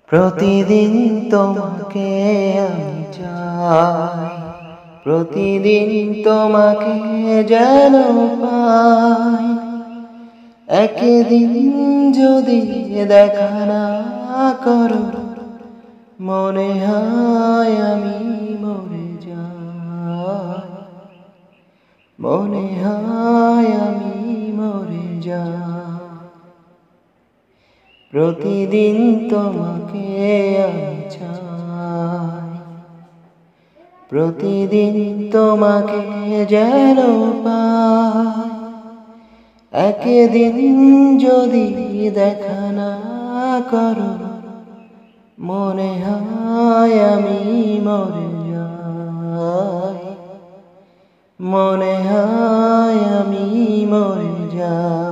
প্রতিদিন তোমাকে আমি চাই, প্রতিদিন তোমাকে যেন পাই। একদিন যদি দেখা না করো, মনে হয় আমি মরে যাই, মনে হয় আমি মরে যাই। প্রতিদিন তোমাকে আমি চাই, প্রতিদিন তোমাকে যেন পাই। একদিন যদি দেখা না করো, মনে হয় আমি মরে যাই, মনে হয় আমি মরে যাই।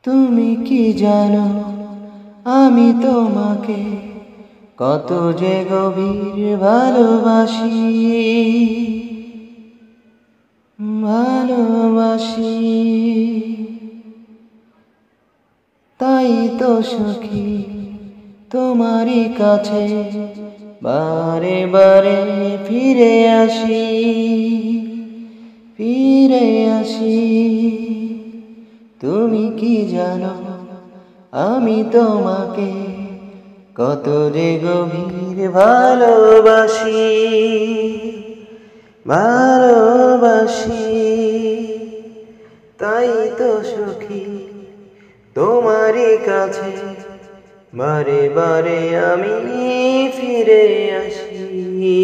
তুমি কি জানো আমি তোমাকে কত যে গভীর ভালোবাসি, ভালোবাসি। তাই তো সখী তোমারই কাছে বারে বারে ফিরে আসি, ফিরে আসি। তুমি কি জানো আমি তোমাকে কত যে গভীর ভালোবাসি, ভালোবাসি। তাই তো সখী তোমারই কাছে বারে বারে আমি ফিরে আসি।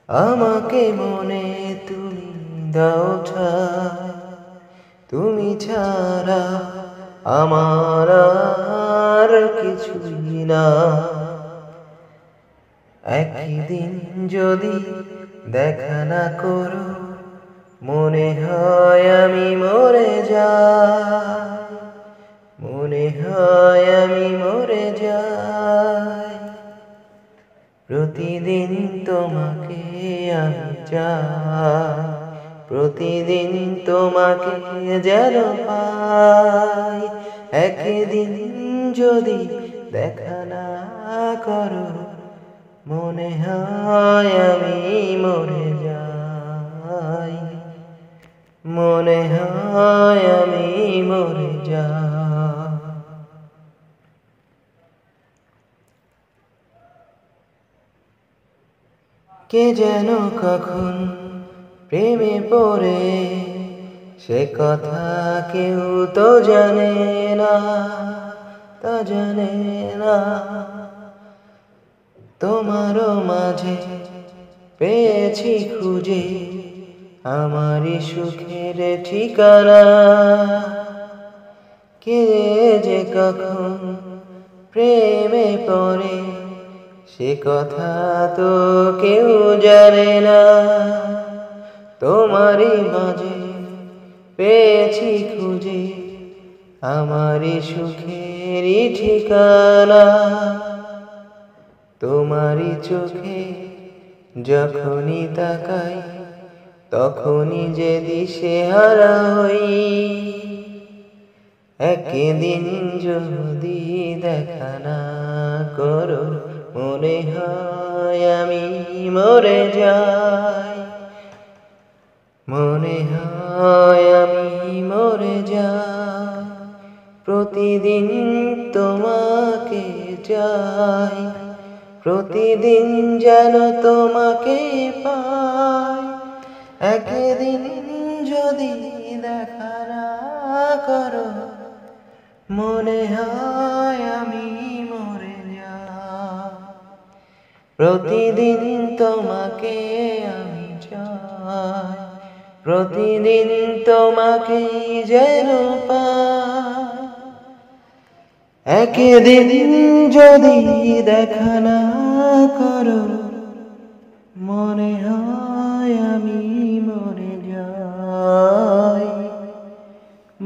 আমাকে মনে তুমি দাও ছাড়, তুমি ছাড়া আমার আর কিছুই না। একদিন যদি দেখা না করো, মনে হয় আমি মরে যাই, মনে হয় আমি মরে যাই। প্রতিদিন তোমাকে আমি চাই, প্রতিদিন তোমাকে যেন পাই। একদিন যদি দেখা না করো, মনে হয় আমি মরে যাই, মনে হয় আমি মরে যাই। কে যেন কখন প্রেমে পড়ে, সে কথা কেউ তো জানে না, তা জানে না। তোমারও মাঝে পেয়েছি খুঁজে আমারই সুখের ঠিকানা। কে যে কখন প্রেমে পড়ে, সে কথা তো কেউ জানে না। তোমারই মাঝে পেয়েছি খুঁজে আমারই সুখেরই ঠিকানা। তোমারই চোখে যখনই তাকাই, তখনই যে দিশেহারা হই। একদিন যদি দেখা না করো, মনে হয় আমি মরে যাই, মনে হয় আমি মরে যাই। প্রতিদিন তোমাকে চাই, প্রতিদিন যেন তোমাকে পাই। একদিন যদি দেখা না করো, মনে হয় আমি মরে যাই। প্রতিদিন তোমাকে আমি চাই, প্রতিদিন তোমাকে যেন পাই। একদিন যদি দেখা না করো, মনে হয় আমি মরে যাই,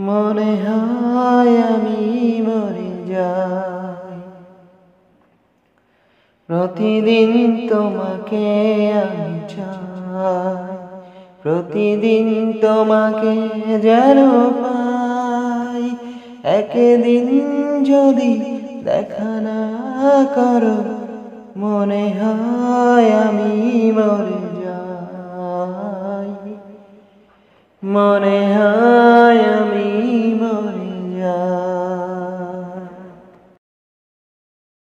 মনে হয় আমি মরে যাই। প্রতিদিন তোমাকে আমি চাই। প্রতিদিন তোমাকে যেন পাই, একদিন যদি দেখা না করো মনে হয় আমি মরে যাই, মনে হয় আমি